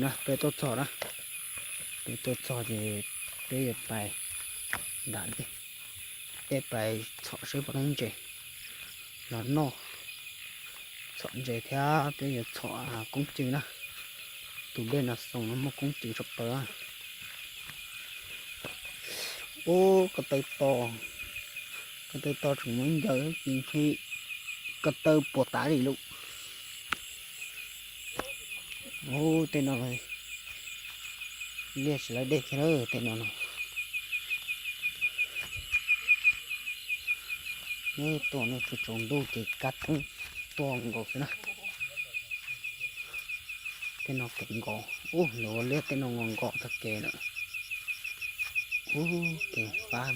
nè bé tốt sọ đó bé tốt sọ thì bé bài đạn đi bé bài sọ sẽ bắt đầu chơi là no sọ chơi theo bé sọ cũng chữ nè tụi bên là sống nó một cũng chữ sập bờ ô cái tay to chúng mình giờ chỉ khi cái tay bột tái đi luôn ô tên nào này liệt lại đây cái đó tên nào nó to nó chỉ trồng đu thì cắt to ngọt nữa tên nào kẹn gò ô lúa liệt tên nào ngon gọt thật kề nữa ô kẹn pha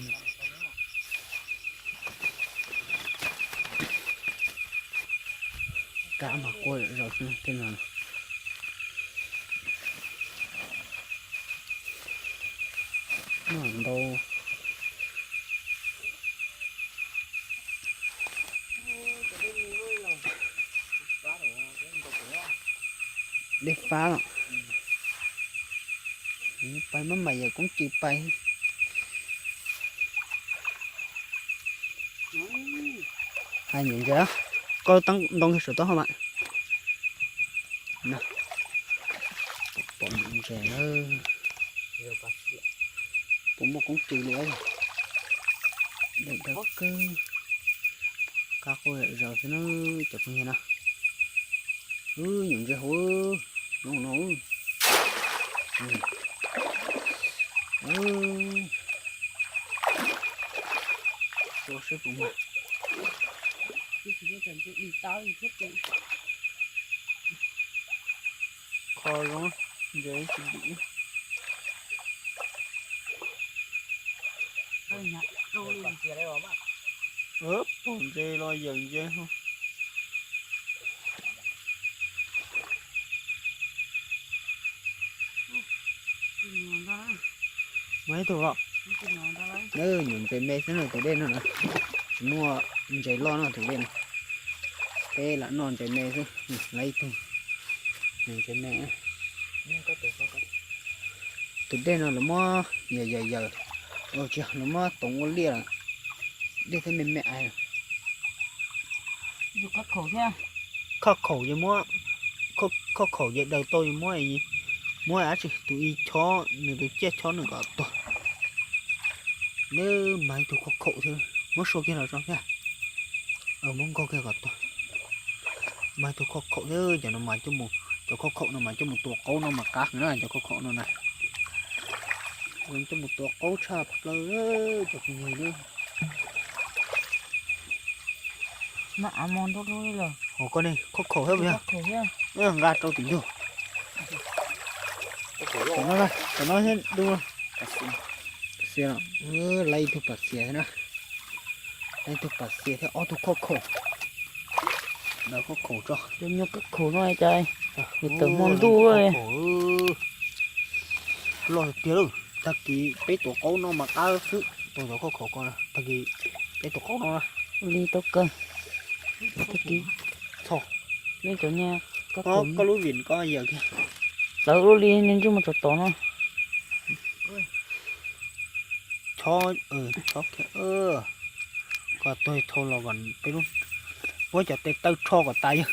cá mà quay rồi tên nào nó ở đâu đi phá rồi bay mấy mày giờ cũng chịu bay hai những cái có tăng đông cái số tốt không ạ nè bọn những trẻ nó cũng một cũng chịu nữa để được cái cá khô lại giờ thì nó chụp như nào những cái hố nó số số cũng mà khó lắm dễ chuẩn bị còn dê lo dần dê không mấy tuổi rồi những cái mê nó là từ đây nữa nè mua chạy lo nó từ đây này đây là non chạy mê chứ lấy thôi những cái mẹ từ đây nó là mua giờ ôi chưa nó mua tổng con lia là đây thấy mẹ ai dùng cắt khẩu nha khắc khẩu như mua khắc khẩu vậy đầu tôi mua gì mua á chứ tụi chó người tụi chết chó nữa cả tuổi nếu mày tụi khắc khẩu thôi mất số kia nào cho nha ở mong có kia cả tuổi mày tụi khắc khẩu nữa giờ nó mày cho một cho khắc khẩu nó mày cho một tổ câu nó mà cá nữa cho khắc khẩu nó này mình cho một tổ câu chậpเลยcho người nữa nó ăn món tốt thôi rồi ồ con này khắc khẩu hết bây giờ nó gà trâu tính rồi cho nó hết đúng không xe nó lấy thu bát xe nữa lấy thu bát xe theo ô tô khắc khẩu nó khắc khẩu cho giống như cắt khẩu này trời thì tưởng món tu rồi lo tiếc rồi ta kỹ bé tổ câu nó mà cá sức tổ khắc khẩu con ta kỹ bé tổ câu nó đi tốt cơ tất kỹ thôi lên chỗ nhà có lúa biển có giờ kìa tớ luôn đi nên chung một chỗ to nó cho cho kìa có tôi thôi là gần cái luôn với cho tay tao cho cả tay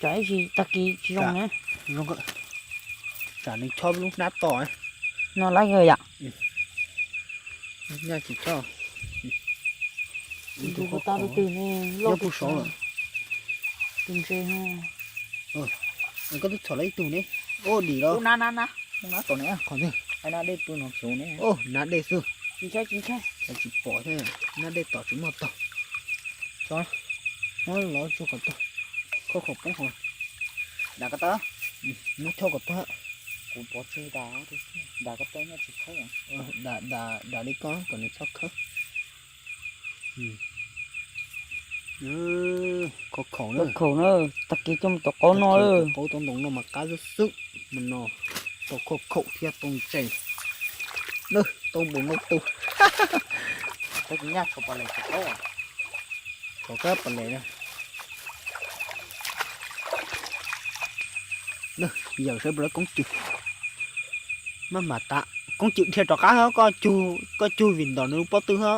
trái gì tất kỹ chỉ trong nhé luôn cơ chả nên cho lúc nát to ấy nó lấy rồi ạ nha chỉ cho thì có tao từ này lâu cuộc sống rồi từng chơi ha có tôi cho lấy tù đấy ô đi đâu na nó tổ này còn gì ai na đây tôi nó số này ô nát đây sư chính xác chỉ bỏ thôi nát đây tỏ chúng một tỏ cho nó lo cho cả tỏ có khổ bóng hồi đã có tớ nó cho cả tỏ cũng bỏ chơi đã có tớ nha chỉ thấy à đã đi con còn nó sắp khớp có khổ nữa tất kỹ trong tổ có nó nữa có tông nó mà cá rất sức mình nó tổ khổ theo tông chảy nữa tông bốn ngốc tu tất kỹ nhát của bà này có các bạn này Nữa, giờ sẽ bữa con chữ mà ta con chữ theo trò cá hả có chu vịn đòn nó bó tư hả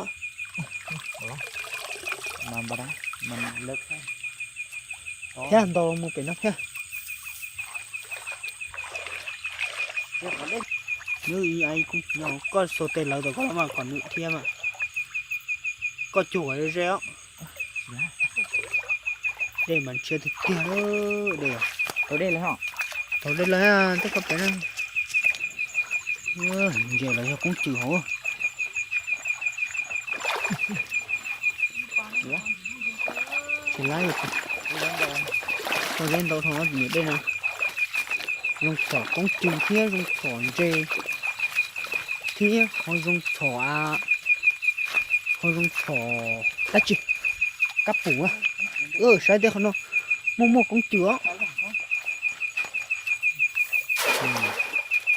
mà bà đó mình lực thôi. thế anh đâu mua cái nó thế nếu ý ai cũng nhau có số tiền lâu rồi có mà còn nữa thêm mà có chủ ở đây réo đây mình chưa thực kia đó đây ở đây là họ ở đây là tất cả cái này giờ là cũng chịu hổ thì lái được rồi lên đầu thằng nó gì đây nè dùng sỏ cũng chịu kia dùng sỏ dê thì họ dùng sỏ họ dùng sỏ cá chì cá bủ á sai đây không nó mua cũng chữa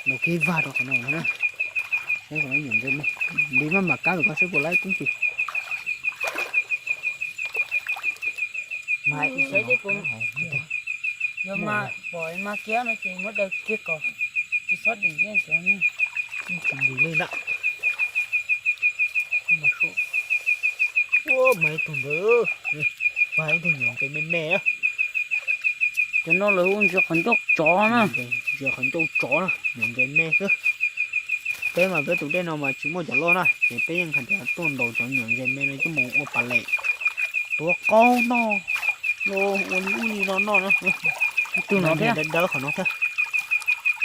nó kia va được nó nữa thế còn nó nhìn lên đi mà cá được có sẽ bỏ lại cũng chịu mai thì sẽ đi cùng nhưng mà bỏ mà kéo nó chỉ mất được kia còn chỉ sót đi lên chỗ này đi lên đó mà số ô mấy tuần nữa mấy tuần nhiều cái mềm mè á cho nó là uống cho con chó chó nữa giờ con chó nè những cái mè cơ thế mà với tụi đây nào mà chỉ mua chả lo nè thì bây giờ thành ra tuần đầu chọn những cái mè này chứ một ô bà lệ tua con nó lô uống đi nó nữa từ nó thế đỡ khỏi nó thế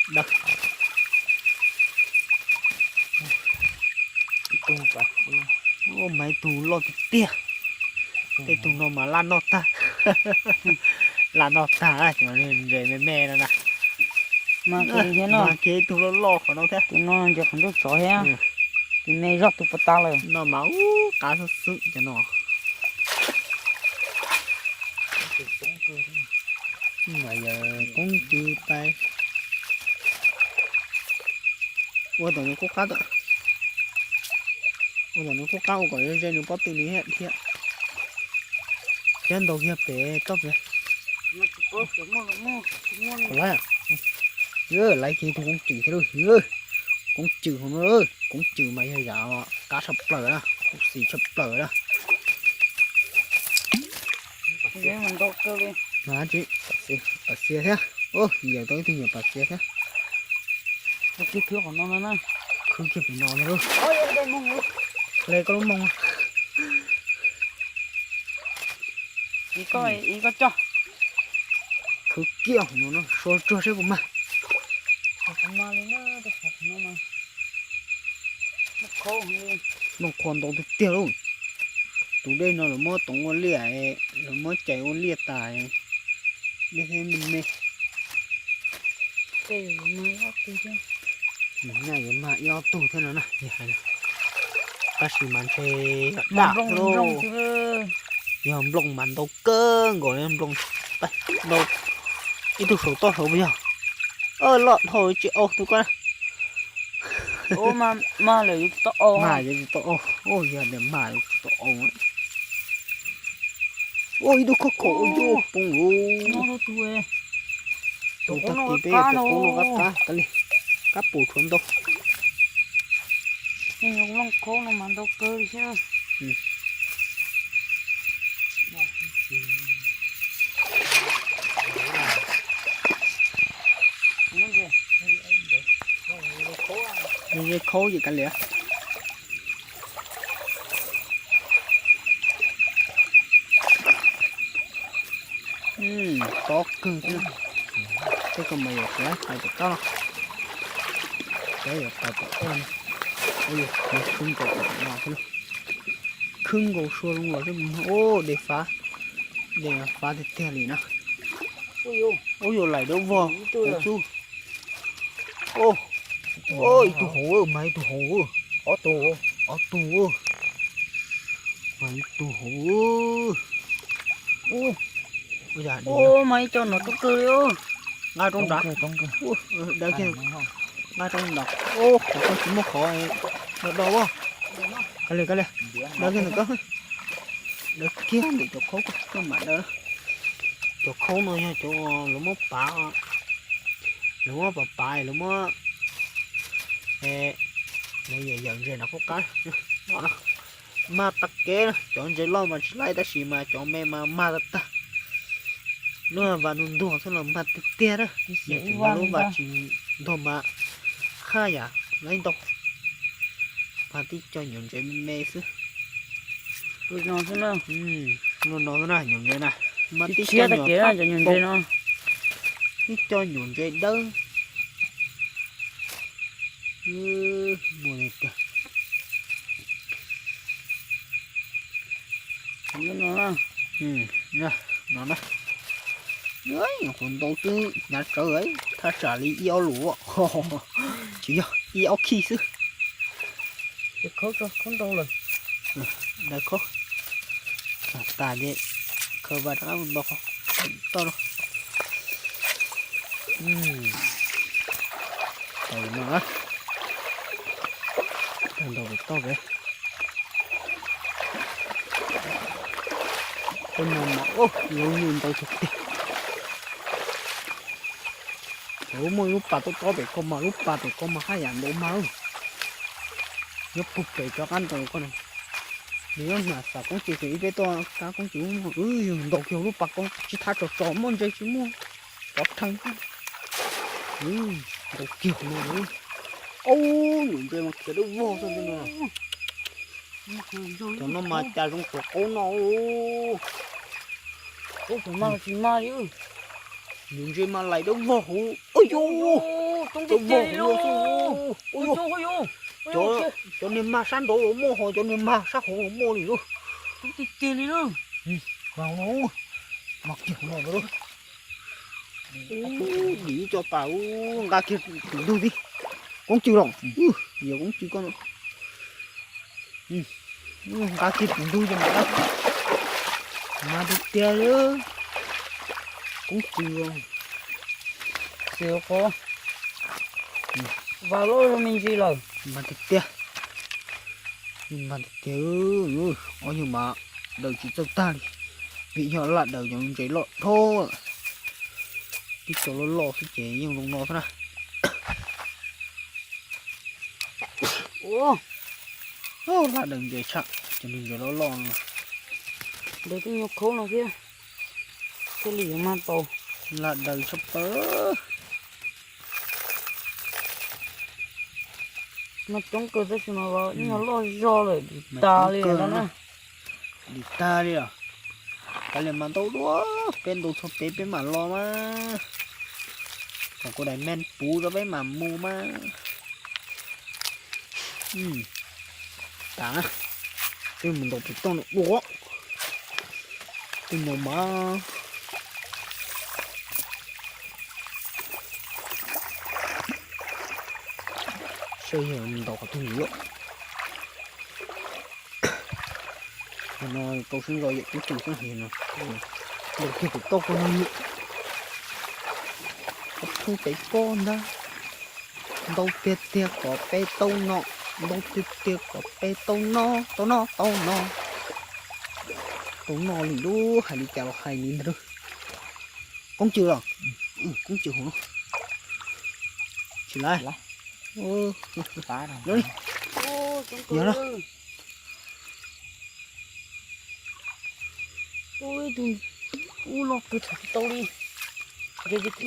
đỡ tung cả ô mấy tù lo tia cái tù nó mà lan nó ta lan nó ta cho nên về mẹ nó nè mà cái thế nó mà cái tù nó lo khỏi nó thế tụi nó cho con chó chó he tụi này rót tụi ta rồi nó máu cá thật sự cho nó mà giờ cũng chưa tay ôi tụi nó có cá đó ôi tụi nó có cá gọi trên nó có từ lý hẹn thiệt trên đầu kia bé tóc vậy còn lại à lấy kia tôi cũng chịu thế rồi cũng chịu không ơi cũng chịu mấy hơi giả mà cá sập lở đó cũng xì sập lở đó để mình đốt cơ đi mà chị ở xe thế ô giờ tới thì nhiều bạc xe thế cái kích thước của nó nữa không kịp phải ngon nữa ôi đây mông luôn lấy có lúc mông ý có cho cứ kia nó số cho sẽ của mà không mà lên nó tôi học nó mà nó khô đi nó còn đâu được tiêu luôn tụi đây nó là mới tổng con lìa nó mới chạy con lìa tài để thêm mình mê cái mới học từ chứ mình này mà yêu tù thế nào nè như thế này bác sĩ man chê mà đạp rong luôn chứ giờ lồng man đâu cơ gọi em lồng đây đâu ít tu số to hơn bây giờ lọt thôi chị ô tụi con ô mà lấy to ô mà vậy to ô giờ để mà to ô ôi đâu có cổ vô bông luôn nó đâu tuổi tụi ta tí bé tụi con nó gắt cá này cá bù thuần đâu cái nhung lông khô nó mà đâu cơ chứ cái khô gì cả lẽ có cưng chứ cái con mày cái phải được to cái được phải được to ôi nó khưng cổ nào thế khưng cổ xua luôn rồi chứ ô để phá thì theo liền nào ôi lại đâu vào chú ôi tụ hổ mày tụ hổ ở tù mày tụ hổ ôi dạ ô mày cho nó tốt cười ô ngay trong đó đây kia ngay trong đó ô có chỉ một khó nó đâu quá cái này đây kia nó có được kia để cho khô cái mặt đó cho khô nó nha cho nó mốt bả đúng không bà bài đúng không bây giờ dần rồi nó có cái đó nó mà tắc kế chọn dễ lo mà chỉ lại ta chỉ mà chọn mẹ mà ta nó và nó đùa thôi là mà tết tết đó Thì giờ sẽ chúng ta lúc vang và ra. chỉ đùa mà khai à lấy đâu mà tí cho nhổn dễ mẹ xứ Rồi nó thế nào? nó thế này nhổn dễ này mà tí Chia cho ta nhổn kia phát là cho nhìn bột thấy nó. tí cho nhổn dễ đỡ mùa này kìa Không biết nó là. nè nó đó đấy hồn đầu tư nhà trời ấy ta trả lý yêu lúa chỉ yêu khi xứ Thì khó cho không đâu rồi. đây có ta đi cơ bản là mình bọc to rồi rồi mà thằng đầu bị to vậy con mà ô lâu nhìn tao thực tế ủa mỗi lúc bà tôi to vậy con mà lúc bà thì con mà hai dạng độ máu giúp phục về cho ăn rồi con này nếu mà sao con chỉ nghĩ về to cá con chỉ đầu kiểu lúc bà con chỉ thả trò món chơi chỉ mua bóc thằng đầu kiểu này ô nhìn chơi mà kiểu đâu vô xong thế nào cho nó mà cha trong cuộc ô nó Ủa phải mà chỉ mà chứ. nhìn chơi mà lại đâu vô ôi yo Tung đâu tích vô chơi luôn. ôi Ôi yo yo. cho nên mà sáng đồ mua hồi cho nên mà sáng hồ mua đi luôn Tung tích chơi đi luôn. vào nó mặc kiểu nó rồi đi cho tao ra kia thử đâu đi con chịu rồi giờ cũng chịu con ra kia thử đâu cho mà được tiền nữa cũng chịu rồi Siêu khó. Vào lối rồi mình gì rồi. mà được tiền ôi nhưng mà đời chỉ cho ta đi bị nhỏ lại đời những chế lọ thôi cái chỗ nó lọ cái chế nhưng nó nó thế nào Ủa. là đừng chế chậm cho nên cho nó lọ Để cái nhục khổ nào kia. Cái lì mà tổ. là đời sắp tới Nó chống cơ sẽ nó vào nhưng mà lo do rồi ta liền đó nè. đi ta đi à cái này mà đâu đó bên đồ sắp tới bên mà lo mà còn cô đại men pú ra với mà mua mà tả cái mình đổ bị to nữa bố cái nó mà xây dựng đổ cái gì vậy nó tôi xin rồi cũng chủ cái gì nó được cái to con nó nhị thu cái con đó đâu tiệt tiệt có bê tông nọ đâu tiệt tiệt có bê tông nọ tông nọ lì đu hay đi chào hay đi nữa con chưa rồi con chưa hả chỉ lại phá đi Ô, chống giờ đó cơ. Ôi đừng. Ôi nó cứ thử tao đi.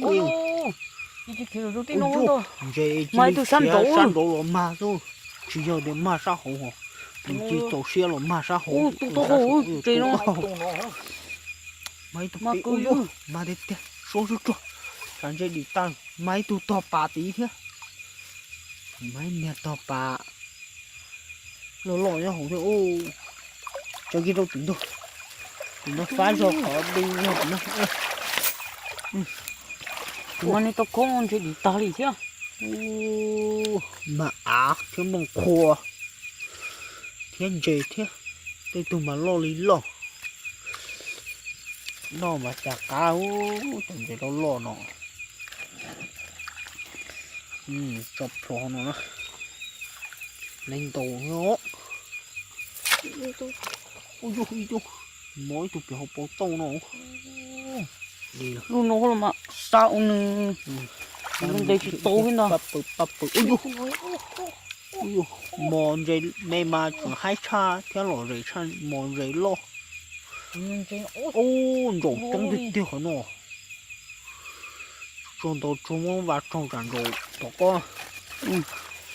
Ôi cái kiểu rút tin nó thôi. Mai tôi săn tổ rồi mà thôi chỉ giờ để mà sao hổ hả mình chỉ tổ xe rồi mà sao hổ Ôi tôi hổ trời nó. mấy tụi Mà bé cứ ôi mà để tiền số số chẳng chơi đi tăng mấy tụi to bà tí thế mấy mẹ to bà nó lò nhá hổ thế ô cho cái đâu tính đâu nó phá rồi khó đi nó Mà này tao con chơi đi ta đi chứ. mà thiếu mong khô thiên gì thế đây tụi mà lo lý lo nó mà chả cá tụi gì đâu lo nó chọc phò nó lên tù nó ôi dồi mỗi tụi bị học bộ tàu nó đi Luôn nó mà sao nữa. Nó đây chỉ to hơn nào. bắp ôi ôi mòn rồi này mà chẳng hai cha theo lò rồi cha mòn rồi lo ô rồi trong cái tiêu hả nó trong đó trong món và trong ràn rồi đó có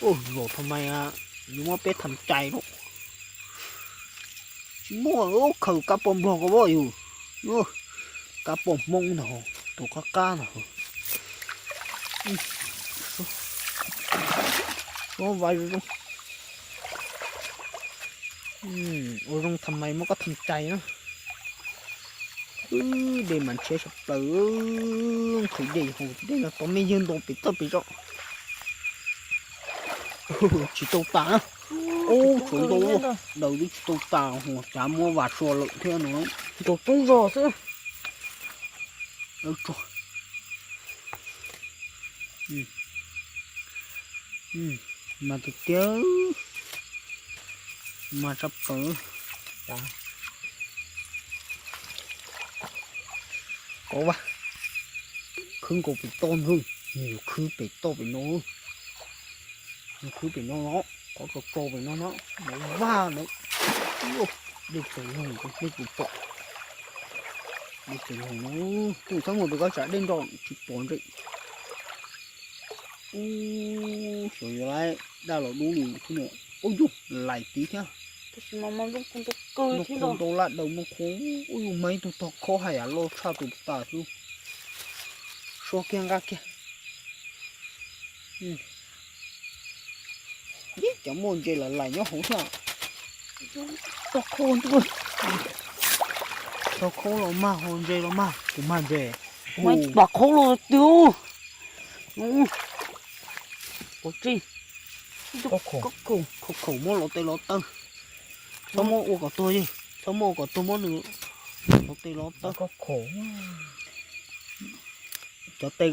ôi rồi thằng mày à nhưng mà bé thằng chạy đó mua ô khẩu cá bom bò có bao nhiêu cá bom mông nào tổ cá nào có vài rồi ôi rong thầm mày mới có thầm chạy nữa để mình chơi sập tớ khởi đi hồ đây là có mấy dân đồ bị tao bị rõ chỉ tàu tả ô chúng tôi đầu đi tàu tả hồ chả mua vạt xò lợn theo nó Đồ tung rò chứ. ôi trời mà thực tế mà sắp tới Đó. có ba không có bị tôn hơn nhiều khi bị to bị nó nhiều khi bị nó có cái cô bị nó va nữa đi từ hồng cũng đi từ bộ đi từ hồng nó từ tháng một được có trả đến rồi chỉ bốn rồi rồi lại đào lò đủ liều thế nữa ôi dù lại tí nhá Thì mà lúc con tôi cười nó thế không rồi. đâu lát đầu nó khô ôi mấy tụi to khó hay à lo sao tụi ta luôn số kia ra kia chẳng muốn chơi là lại nhớ hổ sao Đồ khôn tôi. sao khó là mà hồn chơi là mà cũng mà chơi Mày bà khô rồi tiêu. Ủa chi? Có khổ. khổ khổ mua lọ tê lọ tơ sao mua ô cả tôi đi sao mua cả tôi mua nữa lọ tê lọ tơ Có khổ. cho tê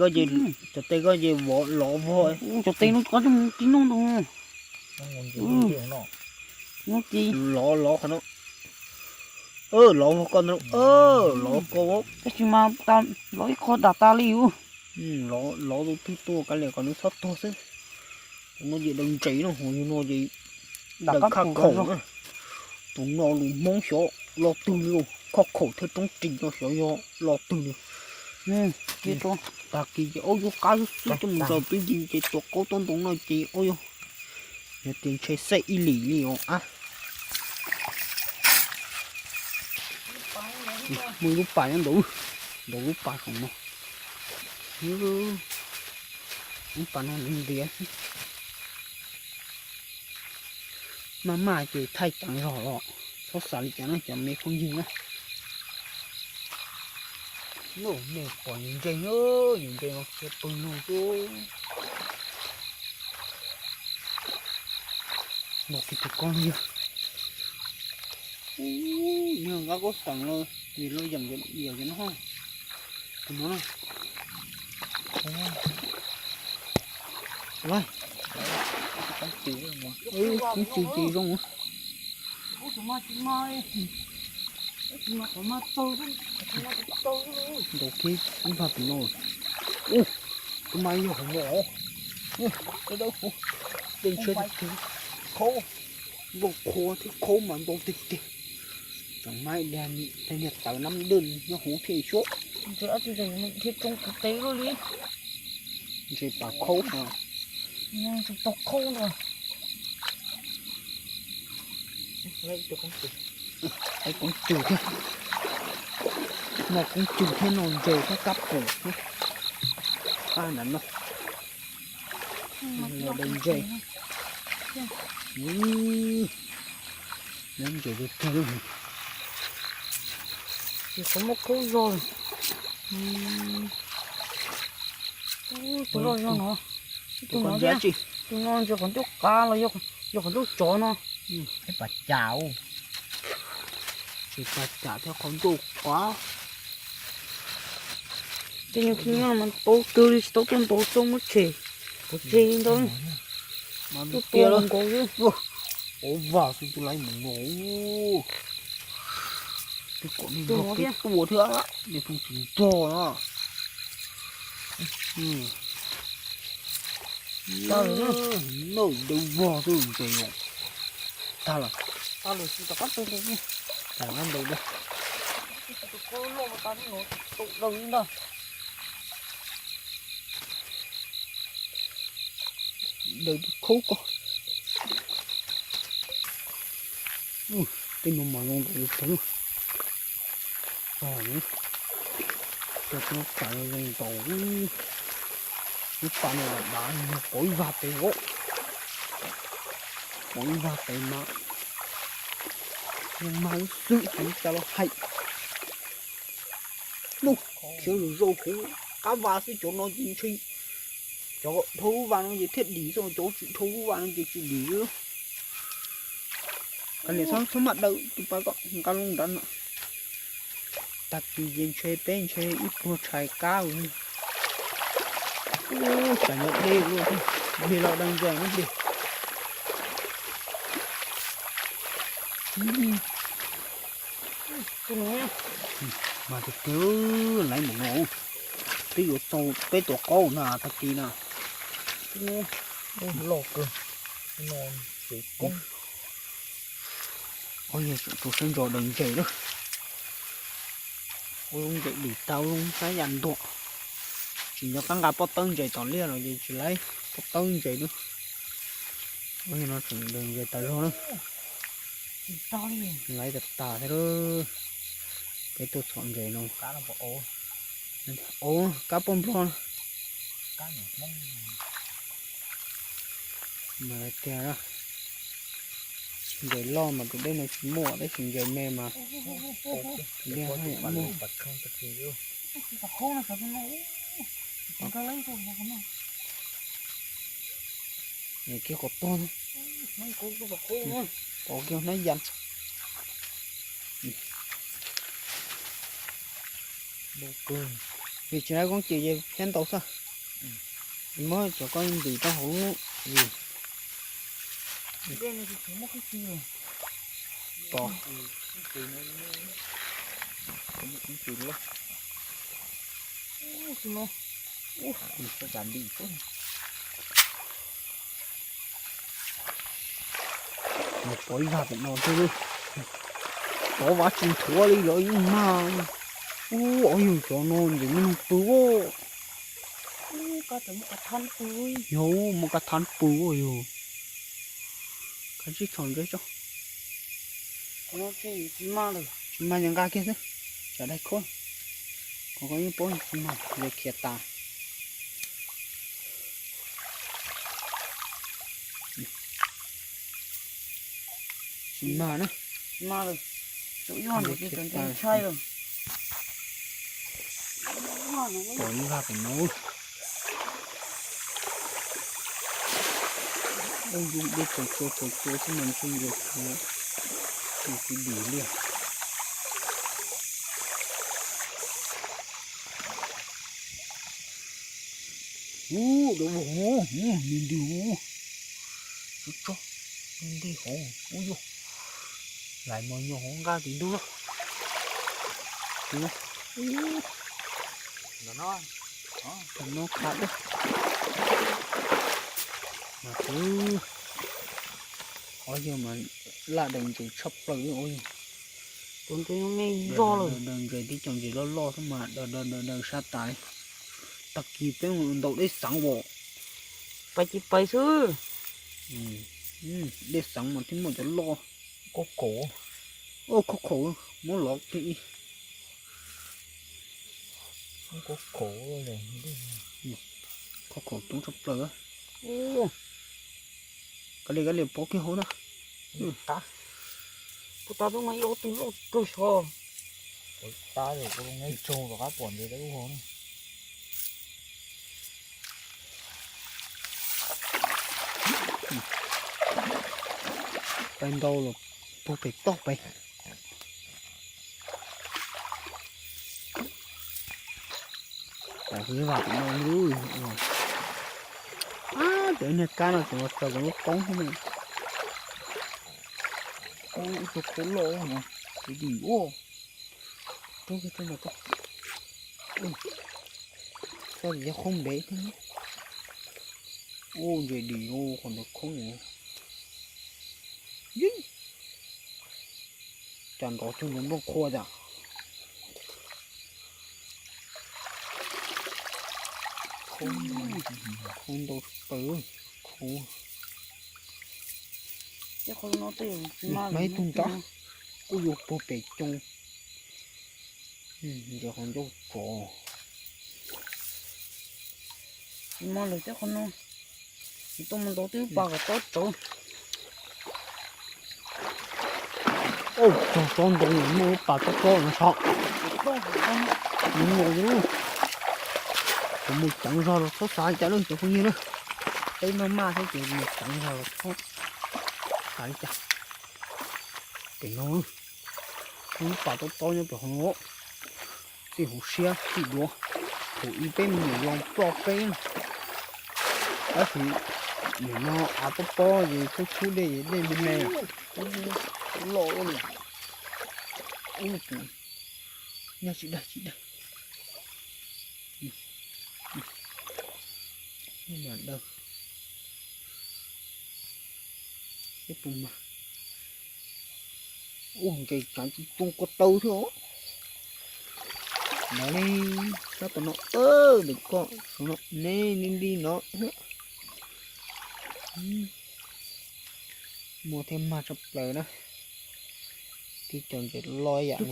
có gì vỏ lọ vội Cho tay nó có trong kín nó đâu. Nó muốn gì điều nó. Nó chi? lọ hả nó lọ con nó lọ cô Cái gì mà tao nói khó đặt ta liu. lọ tôi tua cái này còn nó sót to chứ nó gì đừng chỉ nó hồi nó gì Đặt đừng các khắc khổ khổ rồi. tụi nó luôn mong sợ lọ từ luôn khắc khổ theo trong trình nó sợ do lọ từ luôn Biết không? ta kia ôi yo cá sức trong giờ tôi nhìn chị tuột cố tôn tụng nói chị ôi yo nhà tiền chơi xây y lì lì à mười lúc bài nó đủ lúc bài không nó lúc bài nó làm gì á mà chị thay chẳng rõ lọ số xả đi chẳng nó chẳng mấy không gì nữa nó mẹ còn nhìn chơi nó cái bưng nó chứ một cái con gì nhưng nó có sẵn rồi vì nó dần dần nhiều cái nó không cái nó này rồi Con chữ mà. cũng chỉ không á Ủa chị mai. Chị mà có mà tôi không. Chị mà tôi luôn. đồ kia cũng phải bị nổi cái máy vô không bỏ cái đâu khô đừng chơi thì khô đồ khô thì khô mà đồ tịch tịch chẳng may đèn đèn nhật tàu năm đơn nó hú thì suốt Chị ở đây mình thiết trong thực tế luôn đi. rồi bà khô mà Nhưng chúng tộc khô rồi. Lấy cho con chữ. ấy cũng chịu thế mà cũng chịu thế nồi rồi cái cắp cổ ai nắn nó nó đừng dây nên rồi được thương Chỉ có một khâu rồi. Tôi rồi cho nó. Tôi còn nói giá ra. trị Tôi nói cho con chút cá là cho con chút chó nó. Cái bà chào. chỉ phải trả theo con đồ quá Thế nhưng khi mà tôi kêu đi tôi trong tôi xong mất chè. Có chè đâu. mà Tôi kia đó không có chứ. ổ vào thì tôi lấy một nổ cái con này nó cái tua nữa để không chỉnh to nó Tao nữa. Nó đâu vào tôi rồi không? Tao là Tao lười xin tao cắt tôi đi. tao ăn đâu đó. Tao có lô mà tao nó tụ đầu đi đâu. Đâu khô quá. Cái nó mà ngon được thứ. Rồi nữa. Cho nó phải lên tổ. Nó phải là đá cối vào tay gỗ. Cối vào tay mà. Nhưng mà sự chúng ta nó hay. Nó thiếu được rô khổ. Cá vả sẽ chỗ nó chính trị. Chỗ thấu vào nó gì thiết lý xong chỗ thấu vào nó gì trị lý nữa. Cái này xong mặt đâu tụi bà có cá lông đắn nữa. Tạc kỳ dân chơi bên chơi ít mua trái cao rồi. Chả nhận đi luôn. Bị lọ đang dành nó đi. Mà thì cứ lấy một ngộ. Tí dụ tàu bế tổ câu nà tạc kỳ nà. Lột cơ. Non chỉ con. Ôi giời, tôi sinh rồi đừng chạy đó. Ôi không chạy bị tao luôn cái dành thuộc. Chỉ nhớ cắn gà bó tân chạy tỏ lia rồi chỉ lấy bó tân chạy nữa. Ôi nó chỉ đừng chạy tao luôn đó. Tao đi. Lấy thật tà thế đó. Cái tôi chọn chạy nó. Cá nó bỏ ố. Ồ, cá bông bông. Cá nhỏ mông. Mà lại kìa đó. Để lo mà tụi đây này chỉ mua đấy chỉ về mê mà. Để Có hay chụp mua. bật không thật gì đâu. Tao khô nó sao cái này. Tao lấy thôi mà không. Này kia có to nữa. Mấy cô tao khô nữa. Có kia nó dành. Đồ cơ. Vì chuyện này con chịu về khen tàu sao? Mới cho con gì tao không gì. Đây này thì chỉ một cái gì rồi. To. Cũng chịu lắm. Xin lỗi. Có dàn đi quá. Một bối vào thì nó thôi. Có vá chim thua đi rồi mà. Ôi cho nó gì nó bự. Có thể một cái thân tươi. Yo, một cái thán bự rồi. Cái gì thằng đấy cho. Nó chỉ mà được. Chim mà những cái kia thế. Chả đây khôn. Có những bối chim mà về kia ta. Chim mà nữa. Mà được. Tụi nó được cái chân sai rồi. Bối vào thì nấu. Ôi dùng đi chỗ cho mình chung được. Thì cái đi liền. Đồ hổ. Mình đi hổ. Chút cho. Mình đi hổ. Ôi dồi. Lại mà nhỏ hổ ra thì đúng không? Là nó. Nó khác đấy. Mà cứ. Ôi giờ mà là đừng chỉ chọc rồi. Ôi. Tụi tôi nó nghe do rồi. Đừng chỉ đi chồng gì lo thôi mà. Đừng sát tải. Tắc kỳ bên đầu đấy sáng bộ. Phải chỉ phải sư. Để sáng mà thì một chỗ lo. Có cổ. Ô khổ khổ. Muốn lọt thì. Không có cổ rồi. Khổ khổ tung chọc rồi. Ô. Cái này bỏ cái hố đó. Ta. Tao tôi mày ô tí lột cơ sò. Ta rồi có ngay trâu và cá bỏn rồi đấy đúng không? Bên đâu là bộ phải tóc vậy. Cái vào cũng ngon luôn. Để này cá nó cũng tao cũng cống không mình. Ôi số khổ lỗ mà. Cái gì ô. Cái mà có. Sao giờ không để thế nhé. ô vậy đi ô còn được không nhỉ dính chẳng có chung những bông khô ra không đâu tử khô chứ không nó tiền mấy tung chó cô dục bộ bể chung giờ còn đâu trò mà được chứ không nó tôi mình đầu tư bao cái tốt rồi ô con đồ những mua bà tóc to nó sợ những ngồi luôn có một chẳng ra là có sai chả luôn chứ không như nữa đây mà thấy chuyện một chẳng ra là có sai chả cái nó không bà tóc to như kiểu nó thì hủ xe thì đùa hủ y bên mình lòng to bên đó thì để nó tóc to gì cái chú đây bên này lộ luôn nha chị đây nhưng mà đâu cái bùm mà cái chẳng chỉ tung có tàu thôi nó đi sao tụi nó được con nó nên đi nó mua thêm mặt sập lờ đó thì chọn cái loi dạng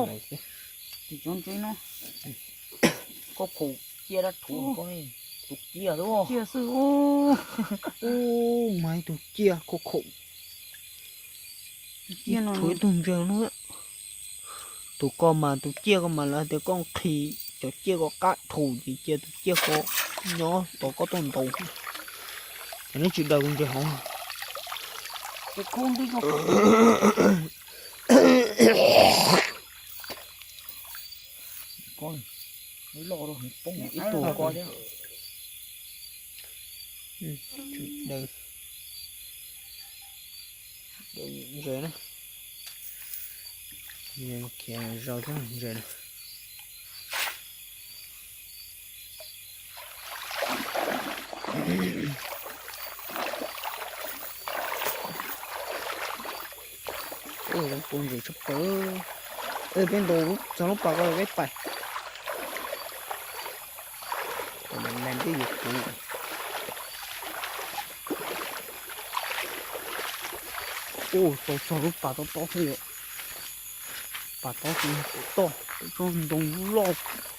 này thì chọn cái nó có phụ chia ra thủ có này tụt chia đúng không chia sư mày tụt chia có khổ chia nó thối tung giờ nữa tụi con mà tụi chia con mà là tụi con thì tụi chia có cá thù gì chia tụi chia có nhỏ tụi có tôm tù nó chịu đầu con chưa không cái con đi con con mới lo rồi bông ít tù coi đấy đây đây rồi này nhưng kia rau thế rồi này ôi đang cuốn gì chụp tớ ở bên đồ cho nó bảo cái phải mình làm cái gì cũng tôi cho lúc bà to thôi bà to thì to cho đồng lo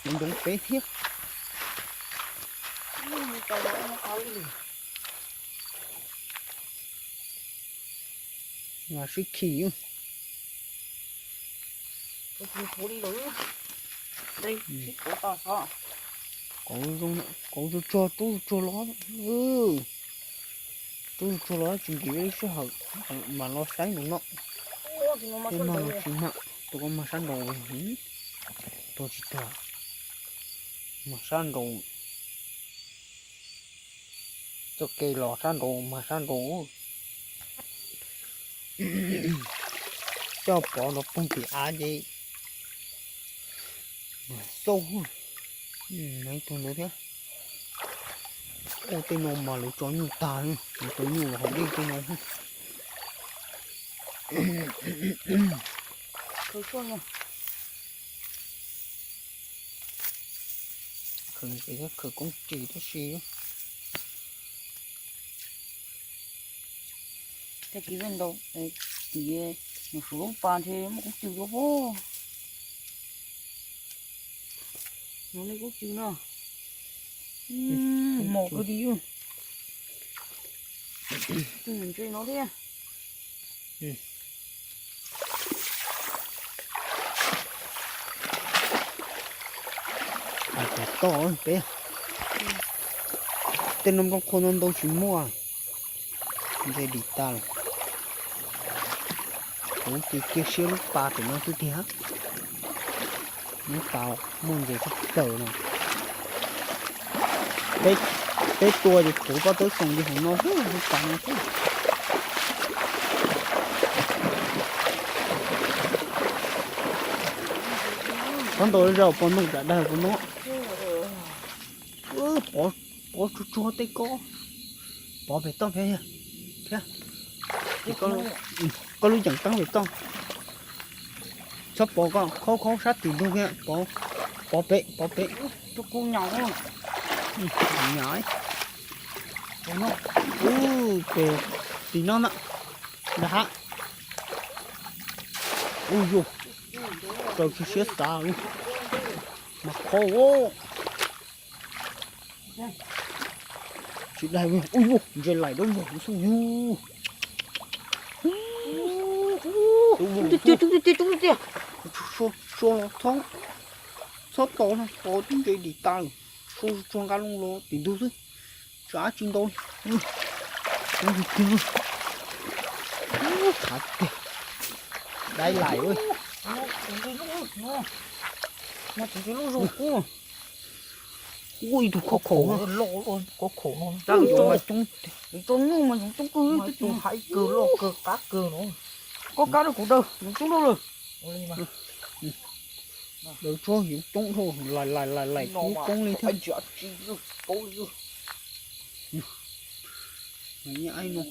đồng bé thiết là suy khí cái phố đi lối đây cái phố to sao có cho tôi cho nó tôi cho nó chỉ cái số hợp mà nó sáng được nó nhưng mà nó chỉ nặng tôi có mà sáng đồ tôi chỉ thở mà sáng đồ cho cây lò sáng đồ mà sáng đồ cho bỏ nó không chỉ á gì mà sâu mấy tuần nữa thế ô tên nó mà lấy cho nhiều ta nữa tôi nhiều không đi tên nó tôi cho nha khởi cái khởi công chỉ đó xí cái bên đâu thì một số ông bàn thì mà cũng chịu vô nó lấy cũng chịu nào một cái đi tôi nhìn chơi nó đi cái to bé tên nó không khôn đâu chỉ mua đây đi ta cũng kia xíu lúc ba thì nó cứ thế nó tao muốn gì chắc trời này cái tua thì cũng có tới xong thì nó rất là tao nó chứ con tôi rau con nó đã đây của nó bỏ chua tay co bỏ bê tông thế kìa thì có lúc chẳng tăng bê tông sắp bỏ con khó khó sát thì luôn kìa bỏ bê cho cô nhỏ không nhỏ ấy đúng không kìa thì nó nè đã ui dồi rồi khi xếp xa luôn mà khó quá chị đây ui dồi rồi lại đâu rồi xuống chưa số thông số tổ nó có tiếng gì đi ta số trong cá lông lô tìm đâu chứ trả chín đôi thật đây lại ơi nó chỉ cái lỗ rồi ui đồ khó khổ lỗ luôn có khổ không đang cho mà chúng chúng mà chúng cứ chúng hãy cừ lỗ cừ cá cừ nó có cá đâu cũng đâu chúng đâu rồi ôi mà được cho hiểu chúng thôi lại cũng công lên thêm chợ chi rồi ôi rồi như ai nó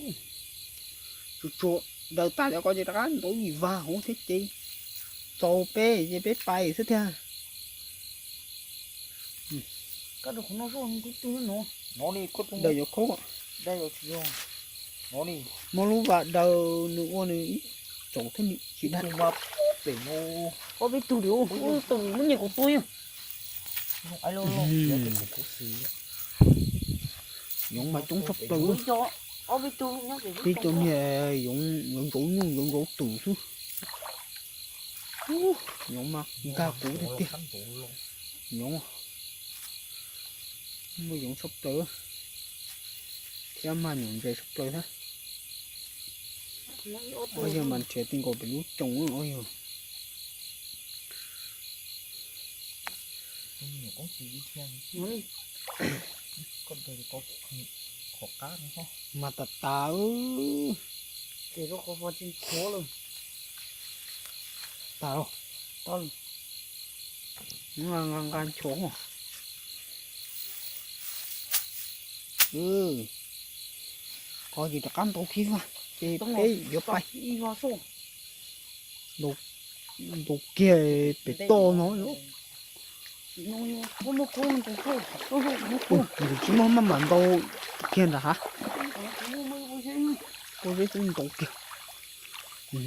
cho đầu ta đã có gì đó tối gì va không thích chi sầu bê gì bê bay thế theo cá đâu cũng nó rồi cái túi nó đi có tung đời có khó đây rồi chị không nó đi mà lúc vào đầu nữa nữa chỗ thế này chị đặt mà để nó có biết túi điều túi muốn nhiều của tôi ai lo lo dùng mà chúng sắp tới cho có biết túi nó đi cho nhà dùng rủ tủ xuống dùng mà ga cũ thế kia dùng mà dùng sắp tới theo mà dùng về sắp tới thế bây giờ mình sẽ tin có bị lút trống ôi rồi có gì xem con tôi có khó cá nữa không mà tà thì nó có vào trên phố luôn tà đâu tao ngang chỗ mà có gì là cán tổ khí mà thì cái vô bay đi vào số đồ kia bị to nó nữa nó có một con của tôi chỉ mà mặn đâu kia là hả cô biết cái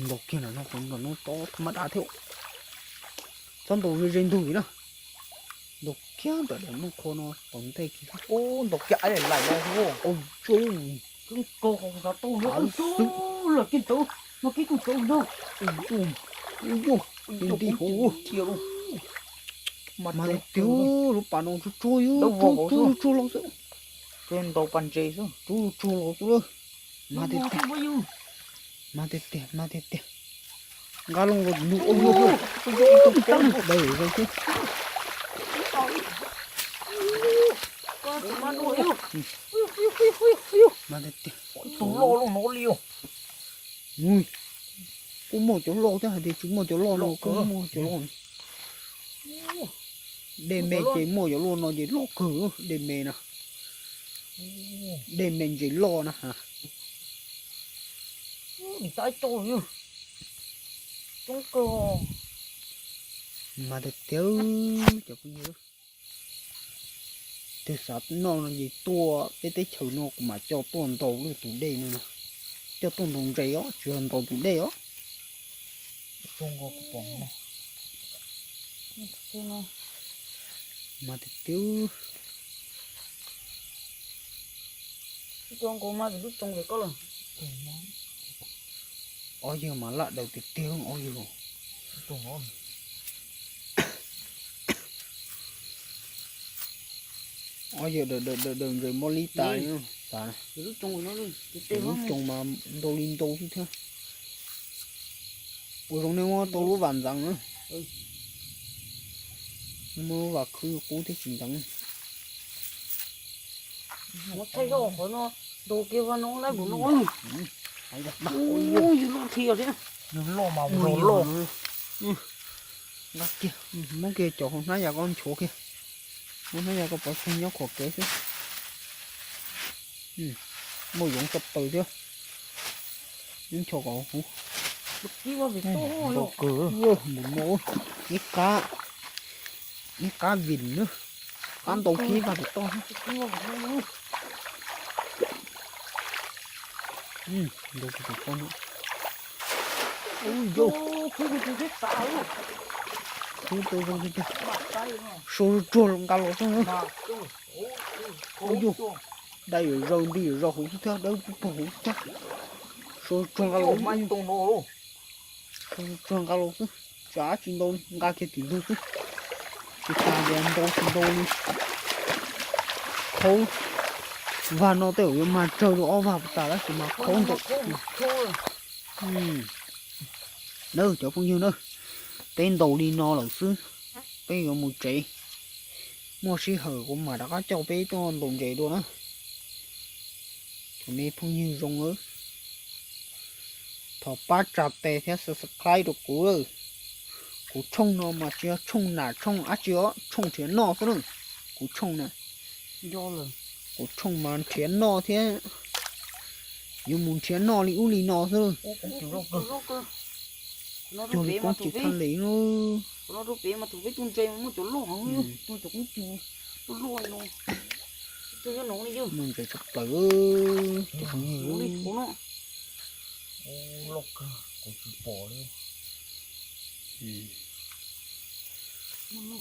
đồ kia là nó còn nó to thâm đã theo trong đồ cái trên đùi đó đồ kia đó là nó khó nó còn tay kia ô độc cái này lại đâu ôi chú cái cô không có tôi nữa chú là cái tôi mà cái con tôi đâu ôi đi hồ chiều mà tiêu lúc bà nó trôi chú lâu rồi trên đầu bàn chê chứ chú lâu rồi mà tê gà lông rồi nụ ôi đây rồi chứ mà tê tủ lô luôn nó liều ui cũng một chỗ lô thế thì chúng một chỗ lô nó cũng một chỗ lô đêm mẹ chỉ mua chỗ lô nó chỉ lô cửa đêm mẹ nè đêm mẹ chỉ lô nè hả đi tới tôi như chúng cơ mà được tiêu cho cũng nhiều từ sát nó là gì tua cái tới chậu nó mà cho tuần đầu luôn tủ đây nữa nè cho tuần đồng trái ó chuyện đầu tủ đây ó chung có bóng này mà được tiêu con cô mà lúc trong cái có lần ôi giờ mà lạ đầu được tiêu ôi giờ chung ngon ôi giờ đừng rồi molly tài nữa tài lúc trong nó luôn lúc trong mà đồ linh đồ chứ thế ôi trong này mà đồ lúa vàng rằng nữa mua và cứ cố thích chính thắng nó thấy rồi nó đồ kia vào nó lấy của nó hay đặt ôi nó thiệt đấy nó lô màu nó lô nó kia món kia chỗ nãy giờ con chỗ kia món nãy giờ có bỏ xanh nhóc khổ kế chứ mua dụng tập từ chưa những cho cậu Đi qua việc to luôn. cửa một mô những cá vìn nữa ăn đầu kia vào việc to Đi qua việc to luôn. đâu có con nữa ui vô Cứ cái tao luôn. tôi vô cái Bắt tay mà. số trôn lòng cá lột nữa Mà ôi vô đây ở rau đi ở rau hú theo đâu cũng hú theo số trôn cá lột Mày tung nó luôn. số trôn cá lột giá chín đô cá kia tiền đô chứ cái cá đen đô chín đô đi khâu và nó tiểu mà trời nó vào tao đó mà không được đâu chỗ phong nhiêu nữa tên đầu đi no là xứ bây giờ một chị mua xí hở của mà đã có cho bé con đồng chị luôn á thì mấy phong nhiêu rong ớ thọ ba chạp tè theo subscribe được của冲nó mà chưa冲là冲á chưa冲tiền nó thôi của冲này do là của冲mà tiền nó thế dùng muốn tiền nó thì uli nó thôi nó cho rút thì mà con tụi chỉ bé than lấy nó rút bé mà tụi bé tuôn chơi mà chỗ lỗ không tôi chỗ cũng chịu tôi lôi luôn tôi cho nó đi chứ mình phải chụp tử chụp nó nhiều đi phố nó lộc của chị bỏ đi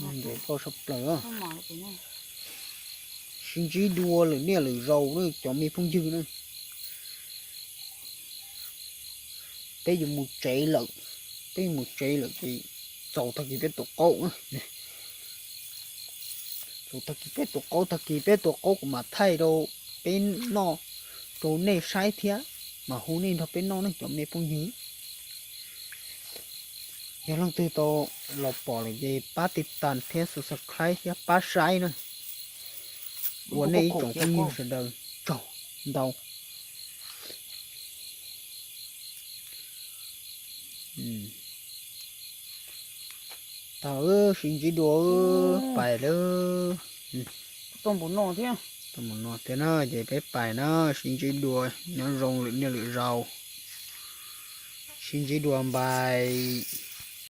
mình phải có chụp tử nó mà cái này xin chỉ đua là nè là rau nữa cho mấy phong dư nữa bây giờ một trái lợn thì dầu thật kỳ biết tổ cậu nữa dầu thật kỳ biết tổ cậu của mà thay đâu bên nó đồ này sai thế mà hôm nay nó bên nó cho mấy phong dư giờ lần từ to lọc bỏ lại cái ba tít tàn theo subscribe theo ba sai nữa bữa nay trồng phong dư sẽ đời trồng đâu tao xin chỉ đùa bài đó tôm bún nọ thế tao muốn nói thế nó để bé bài nó xin chỉ đùa nó rong lưỡi rau xin chỉ đùa bài